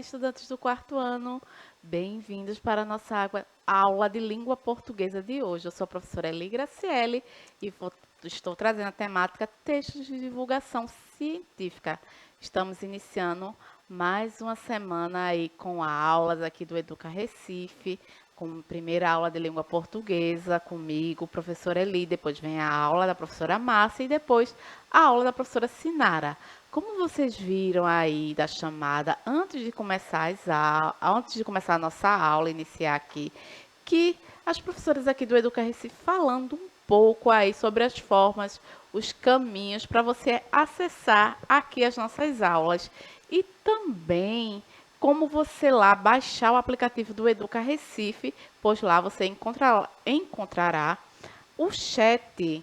estudantes do quarto ano. Bem-vindos para a nossa aula de língua portuguesa de hoje. Eu sou a professora Eli Graciele e estou trazendo a temática textos de divulgação científica. Estamos iniciando mais uma semana aí com aulas aqui do Educa Recife, com a primeira aula de língua portuguesa comigo, professora Eli, depois vem a aula da professora Márcia e depois a aula da professora Sinara. Como vocês viram aí da chamada, antes de começar a nossa aula, iniciar aqui, que as professoras aqui do Educa Recife falando um pouco aí sobre as formas, os caminhos para você acessar aqui as nossas aulas. E também como você lá baixar o aplicativo do Educa Recife, pois lá você encontrará o chat.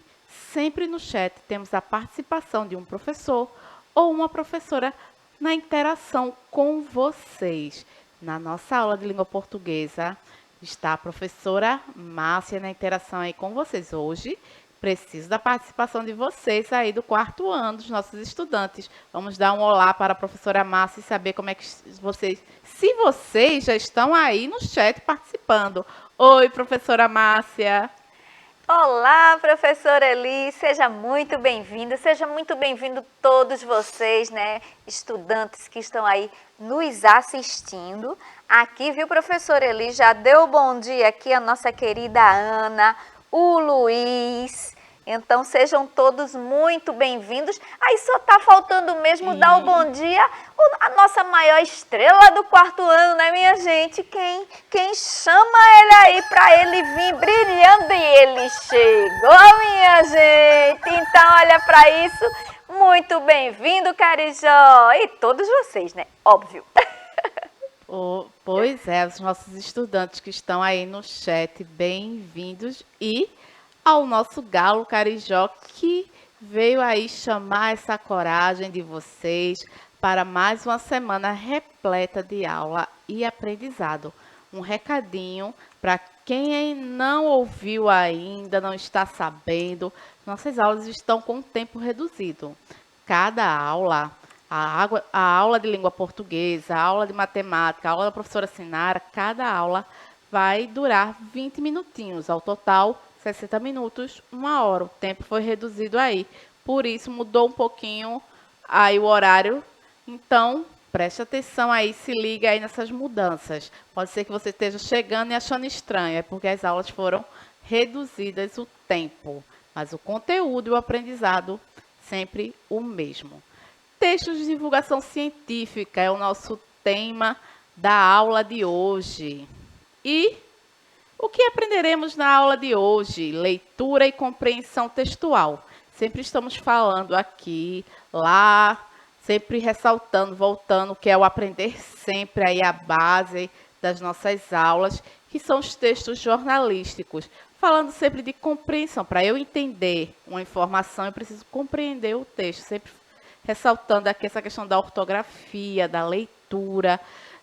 Sempre no chat temos a participação de um professor ou uma professora na interação com vocês. Na nossa aula de língua portuguesa está a professora Márcia na interação aí com vocês. Hoje preciso da participação de vocês aí do quarto ano, dos nossos estudantes. Vamos dar um olá para a professora Márcia e saber como é que se vocês já estão aí no chat participando. Oi, professora Márcia. Olá, professora Eli, seja muito bem-vindo todos vocês, né, estudantes que estão aí nos assistindo. Aqui, viu, professora Eli, já deu bom dia aqui a nossa querida Ana, o Luiz. Então, sejam todos muito bem-vindos. Aí só tá faltando mesmo dar o bom dia a nossa maior estrela do quarto ano, né, minha gente? Quem chama ele aí para ele vir brilhando e ele chegou, minha gente. Então, olha para isso. Muito bem-vindo, Carijó. E todos vocês, né? Óbvio. Pois é, os nossos estudantes que estão aí no chat, bem-vindos. E ao nosso galo Carijó, que veio aí chamar essa coragem de vocês para mais uma semana repleta de aula e aprendizado. Um recadinho para quem não ouviu ainda, não está sabendo, nossas aulas estão com tempo reduzido. Cada aula, a aula de língua portuguesa, a aula de matemática, a aula da professora Sinara, cada aula vai durar 20 minutinhos. Ao total, 60 minutos, 1 hora. O tempo foi reduzido aí. Por isso, mudou um pouquinho aí o horário. Então, preste atenção aí, se liga aí nessas mudanças. Pode ser que você esteja chegando e achando estranho, é porque as aulas foram reduzidas o tempo. Mas o conteúdo e o aprendizado, sempre o mesmo. Textos de divulgação científica é o nosso tema da aula de hoje. E o que aprenderemos na aula de hoje? Leitura e compreensão textual. Sempre estamos falando aqui, lá, sempre ressaltando, voltando, que é o aprender sempre aí a base das nossas aulas, que são os textos jornalísticos. Falando sempre de compreensão. Para eu entender uma informação, eu preciso compreender o texto. Sempre ressaltando aqui essa questão da ortografia, da leitura,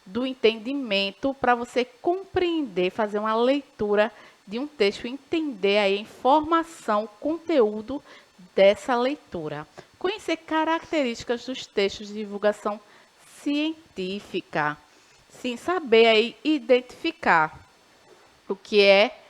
do entendimento, para você compreender, fazer uma leitura de um texto, entender a informação, conteúdo dessa leitura. Conhecer características dos textos de divulgação científica. Sim, saber aí identificar o que é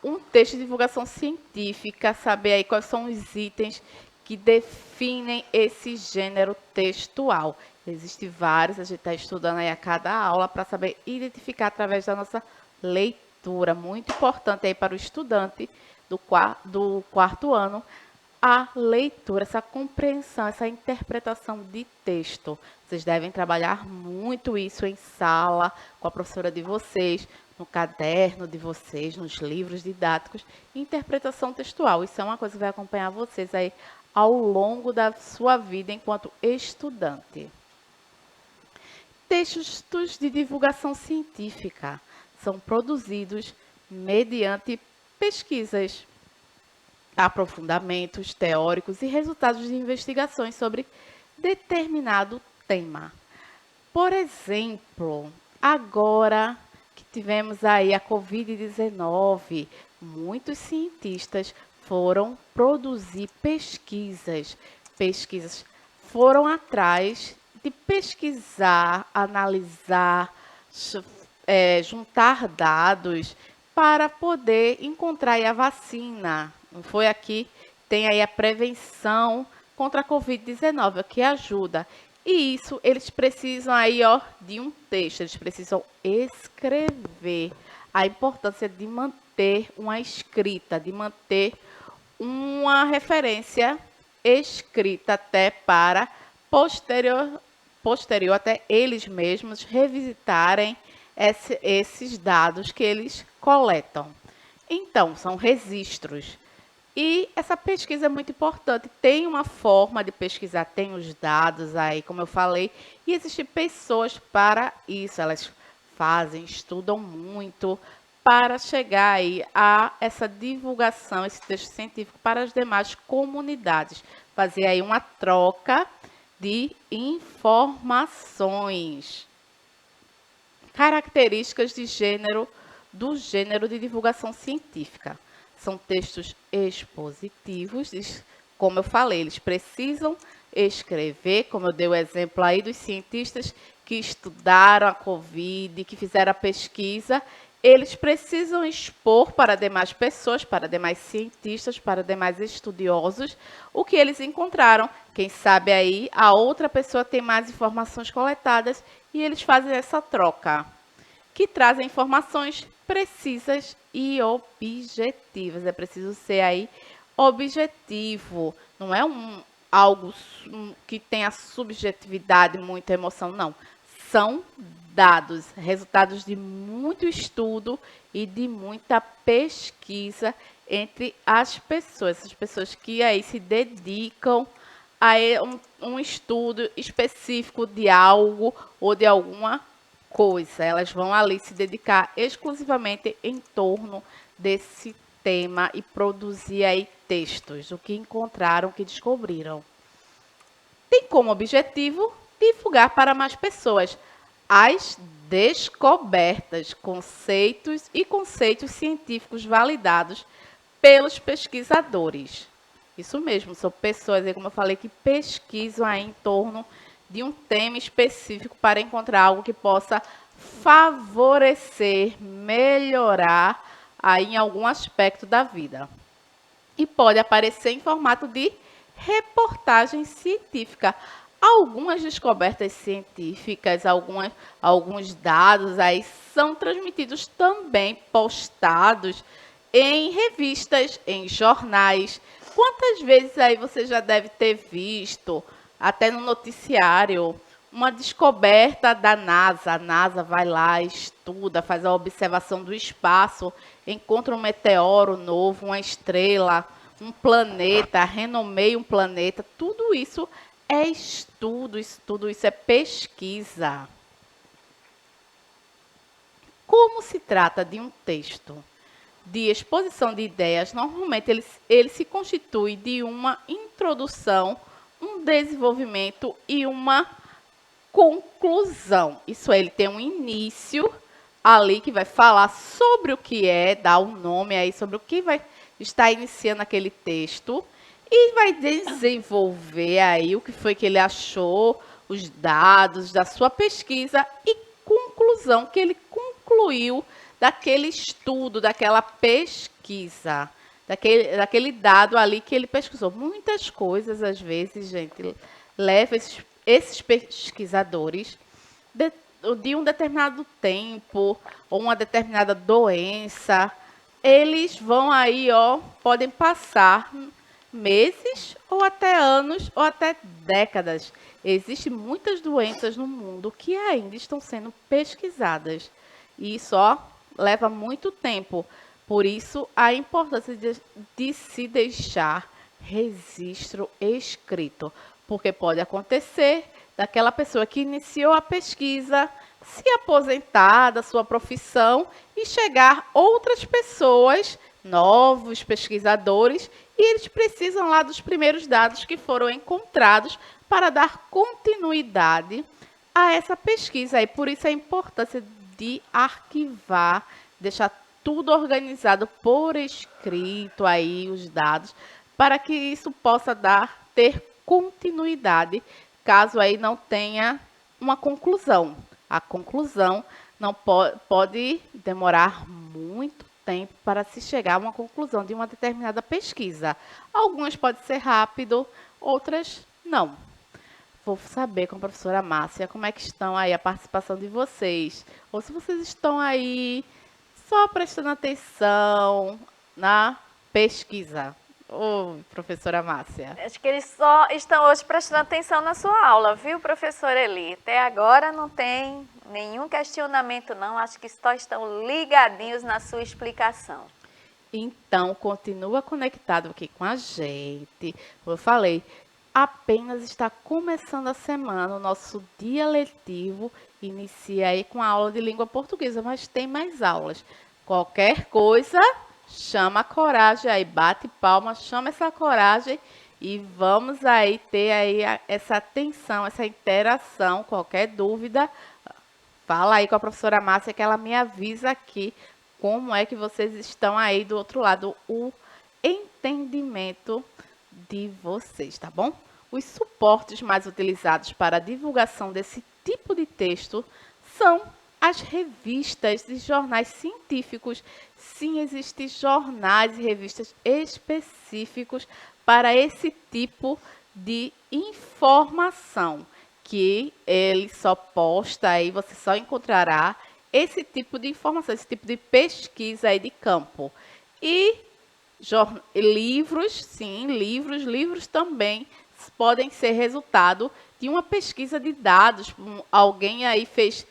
um texto de divulgação científica, saber aí quais são os itens que definem esse gênero textual. Existem vários, a gente está estudando aí a cada aula para saber identificar através da nossa leitura. Muito importante aí para o estudante do quarto ano, a leitura, essa compreensão, essa interpretação de texto. Vocês devem trabalhar muito isso em sala, com a professora de vocês, no caderno de vocês, nos livros didáticos. Interpretação textual, isso é uma coisa que vai acompanhar vocês aí ao longo da sua vida enquanto estudante. Textos de divulgação científica são produzidos mediante pesquisas, aprofundamentos teóricos e resultados de investigações sobre determinado tema. Por exemplo, agora que tivemos aí a Covid-19, muitos cientistas foram produzir pesquisas foram atrás de pesquisar, analisar, juntar dados para poder encontrar aí a vacina. Não foi aqui? Tem aí a prevenção contra a Covid-19, que ajuda. E isso, eles precisam aí, ó, de um texto, eles precisam escrever. A importância de manter uma escrita, de manter uma referência escrita até para posterior até eles mesmos revisitarem esses dados que eles coletam. Então, são registros. E essa pesquisa é muito importante. Tem uma forma de pesquisar, tem os dados aí, como eu falei, e existem pessoas para isso. Elas fazem, estudam muito para chegar aí a essa divulgação, esse texto científico para as demais comunidades. Fazer aí uma troca de informações. Características de gênero, do gênero de divulgação científica. São textos expositivos, como eu falei, eles precisam escrever, como eu dei o exemplo aí dos cientistas que estudaram a Covid, que fizeram a pesquisa, eles precisam expor para demais pessoas, para demais cientistas, para demais estudiosos, o que eles encontraram. Quem sabe aí a outra pessoa tem mais informações coletadas e eles fazem essa troca, que trazem informações precisas e objetivas. É preciso ser aí objetivo, não é algo que tenha subjetividade, muita emoção, não. São dados, resultados de muito estudo e de muita pesquisa entre as pessoas que aí se dedicam a um estudo específico de algo ou de alguma coisa. Elas vão ali se dedicar exclusivamente em torno desse tema e produzir aí textos, o que encontraram, o que descobriram. Tem como objetivo divulgar para mais pessoas as descobertas, conceitos e conceitos científicos validados pelos pesquisadores. Isso mesmo, são pessoas, como eu falei, que pesquisam aí em torno de um tema específico para encontrar algo que possa favorecer, melhorar aí em algum aspecto da vida. E pode aparecer em formato de reportagem científica. Algumas descobertas científicas, alguns dados aí são transmitidos também, postados em revistas, em jornais. Quantas vezes aí você já deve ter visto, até no noticiário, uma descoberta da NASA. A NASA vai lá, estuda, faz a observação do espaço, encontra um meteoro novo, uma estrela, um planeta, renomeia um planeta. Tudo isso é estudo, tudo isso é pesquisa. Como se trata de um texto de exposição de ideias, normalmente ele se constitui de uma introdução, um desenvolvimento e uma conclusão. Isso é, ele tem um início ali que vai falar sobre o que é, dar um nome aí sobre o que vai estar iniciando aquele texto e vai desenvolver aí o que foi que ele achou, os dados da sua pesquisa e conclusão que ele concluiu daquele estudo, daquela pesquisa, daquele dado ali que ele pesquisou. Muitas coisas, às vezes, gente, leva esses pesquisadores de um determinado tempo ou uma determinada doença, eles vão aí, ó, podem passar meses ou até anos ou até décadas. Existem muitas doenças no mundo que ainda estão sendo pesquisadas. E isso, ó, leva muito tempo. Por isso, a importância de se deixar registro escrito. Porque pode acontecer daquela pessoa que iniciou a pesquisa se aposentar da sua profissão e chegar outras pessoas, novos pesquisadores, e eles precisam lá dos primeiros dados que foram encontrados para dar continuidade a essa pesquisa. E por isso a importância de arquivar, deixar tudo organizado por escrito aí, os dados, para que isso possa ter continuidade caso aí não tenha uma conclusão. A conclusão não pode demorar muito tempo para se chegar a uma conclusão de uma determinada pesquisa. Algumas podem ser rápido, outras não. Vou saber com a professora Márcia como é que estão aí a participação de vocês. Ou se vocês estão aí só prestando atenção na pesquisa. Ô, professora Márcia. Acho que eles só estão hoje prestando atenção na sua aula, viu, professora Eli? Até agora não tem nenhum questionamento, não. Acho que só estão ligadinhos na sua explicação. Então, continua conectado aqui com a gente. Como eu falei, apenas está começando a semana, o nosso dia letivo inicia aí com a aula de língua portuguesa, mas tem mais aulas. Qualquer coisa, chama a coragem aí, bate palma, chama essa coragem e vamos aí ter aí essa atenção, essa interação. Qualquer dúvida, fala aí com a professora Márcia que ela me avisa aqui como é que vocês estão aí do outro lado, o entendimento de vocês, tá bom? Os suportes mais utilizados para a divulgação desse tipo de texto são as revistas e jornais científicos. Sim, existem jornais e revistas específicos para esse tipo de informação, que ele só posta aí, você só encontrará esse tipo de informação, esse tipo de pesquisa aí de campo. E livros, sim, livros também podem ser resultado de uma pesquisa de dados. Alguém aí fez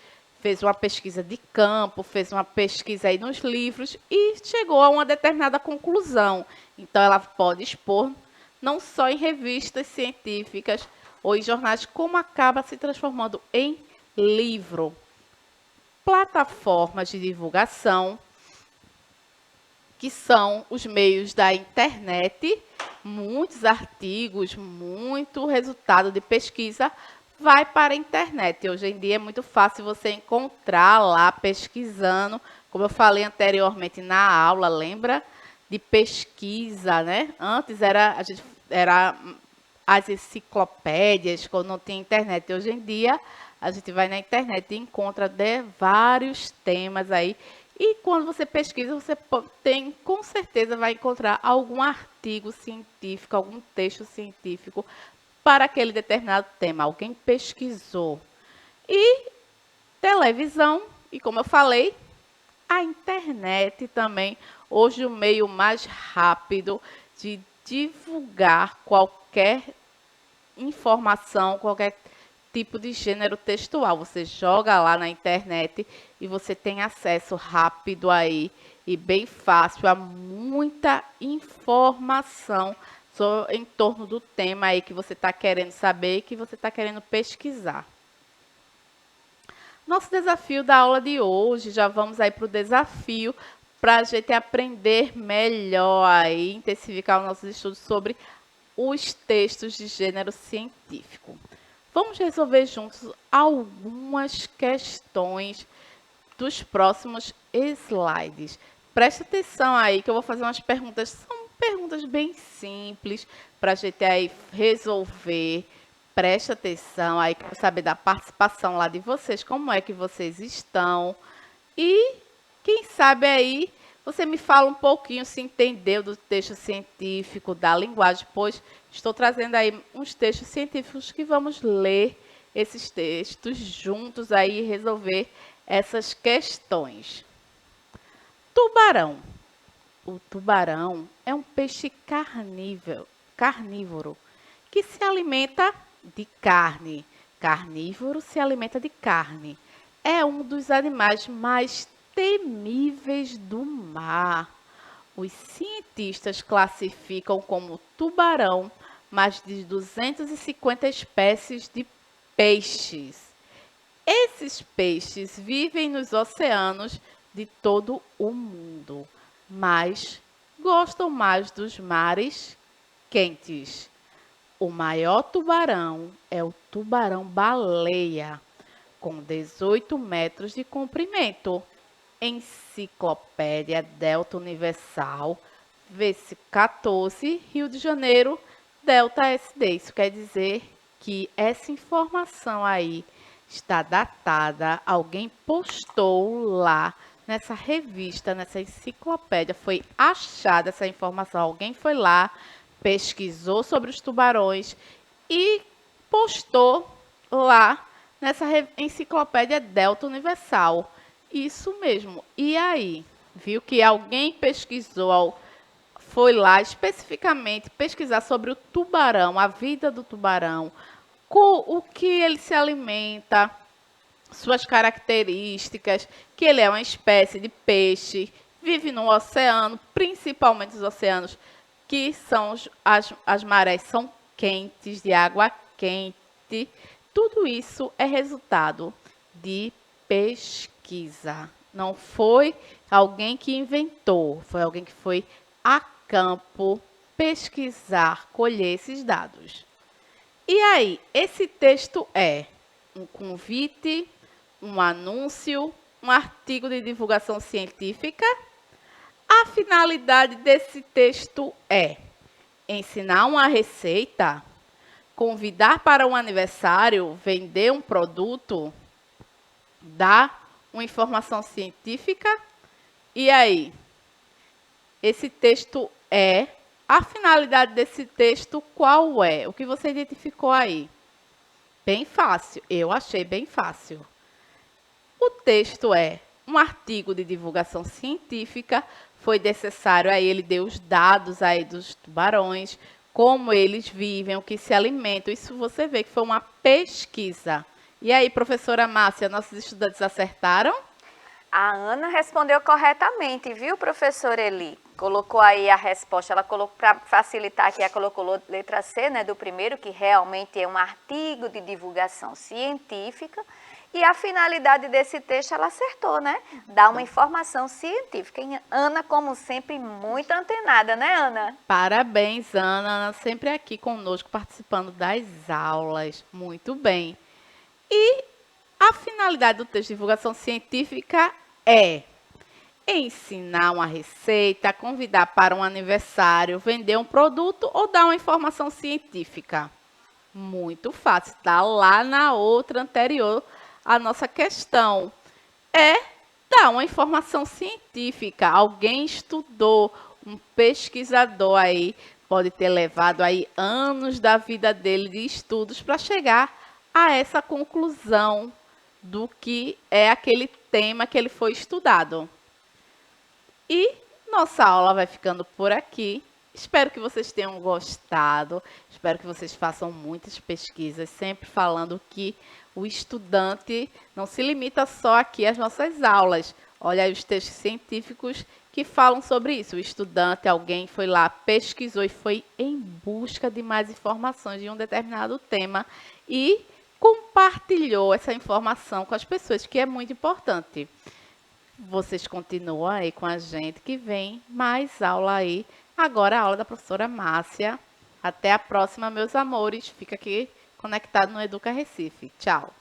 uma pesquisa de campo, fez uma pesquisa aí nos livros e chegou a uma determinada conclusão. Então, ela pode expor não só em revistas científicas ou em jornais, como acaba se transformando em livro. Plataformas de divulgação, que são os meios da internet, muitos artigos, muito resultado de pesquisa vai para a internet. Hoje em dia é muito fácil você encontrar lá pesquisando, como eu falei anteriormente na aula, lembra? De pesquisa, né? Antes era as enciclopédias, quando não tinha internet. Hoje em dia a gente vai na internet e encontra vários temas aí. E quando você pesquisa, você com certeza vai encontrar algum artigo científico, algum texto científico para aquele determinado tema. Alguém pesquisou. E televisão, e como eu falei, a internet também, hoje o meio mais rápido de divulgar qualquer informação, qualquer tipo de gênero textual. Você joga lá na internet e você tem acesso rápido aí e bem fácil a muita informação em torno do tema aí que você está querendo saber e que você está querendo pesquisar. Nosso desafio da aula de hoje, já vamos aí para o desafio para a gente aprender melhor aí, intensificar os nossos estudos sobre os textos de gênero científico. Vamos resolver juntos algumas questões dos próximos slides. Preste atenção aí que eu vou fazer umas perguntas, são perguntas bem simples para a gente aí resolver. Preste atenção aí que eu vou saber da participação lá de vocês, como é que vocês estão. E quem sabe aí você me fala um pouquinho se entendeu do texto científico, da linguagem, pois estou trazendo aí uns textos científicos que vamos ler esses textos juntos aí e resolver essas questões. Tubarão. O tubarão é um peixe carnívoro que se alimenta de carne. Carnívoro se alimenta de carne. É um dos animais mais temíveis do mar. Os cientistas classificam como tubarão mais de 250 espécies de peixes. Esses peixes vivem nos oceanos de todo o mundo, mas gostam mais dos mares quentes. O maior tubarão é o tubarão-baleia, com 18 metros de comprimento. Enciclopédia Delta Universal, vê-se 14, Rio de Janeiro, Delta SD. Isso quer dizer que essa informação aí está datada, alguém postou lá nessa revista, nessa enciclopédia, foi achada essa informação, alguém foi lá, pesquisou sobre os tubarões e postou lá nessa enciclopédia Delta Universal. Isso mesmo. E aí? Viu que alguém pesquisou, foi lá especificamente pesquisar sobre o tubarão, a vida do tubarão, o que ele se alimenta, suas características, que ele é uma espécie de peixe, vive no oceano, principalmente os oceanos que são as marés são quentes, de água quente. Tudo isso é resultado de pesquisa. Não foi alguém que inventou, foi alguém que foi a campo pesquisar, colher esses dados. E aí, esse texto é um convite, um anúncio, um artigo de divulgação científica? A finalidade desse texto é ensinar uma receita, convidar para um aniversário, vender um produto, dar uma informação científica? E aí? Esse texto é. A finalidade desse texto qual é? O que você identificou aí? Bem fácil, eu achei bem fácil. O texto é um artigo de divulgação científica, foi necessário aí ele deu os dados aí dos tubarões, como eles vivem, o que se alimentam. Isso você vê que foi uma pesquisa. E aí, professora Márcia, nossos estudantes acertaram? A Ana respondeu corretamente, viu, professora Eli? Colocou aí a resposta, ela colocou, para facilitar aqui, ela colocou letra C, né, do primeiro, que realmente é um artigo de divulgação científica. E a finalidade desse texto, ela acertou, né? Dar uma informação científica. E Ana, como sempre, muito antenada, né, Ana? Parabéns, Ana. Ana sempre aqui conosco, participando das aulas. Muito bem. E a finalidade do texto de divulgação científica é ensinar uma receita, convidar para um aniversário, vender um produto ou dar uma informação científica. Muito fácil, está lá na outra anterior a nossa questão. É dar uma informação científica. Alguém estudou, um pesquisador aí, pode ter levado aí anos da vida dele de estudos para chegar a essa conclusão do que é aquele tema que ele foi estudado. E nossa aula vai ficando por aqui. Espero que vocês tenham gostado. Espero que vocês façam muitas pesquisas, sempre falando que o estudante não se limita só aqui às nossas aulas. Olha aí os textos científicos que falam sobre isso. O estudante, alguém foi lá, pesquisou e foi em busca de mais informações de um determinado tema e compartilhou essa informação com as pessoas, que é muito importante. Vocês continuam aí com a gente, que vem mais aula aí. Agora a aula da professora Márcia. Até a próxima, meus amores. Fica aqui conectado no Educa Recife. Tchau.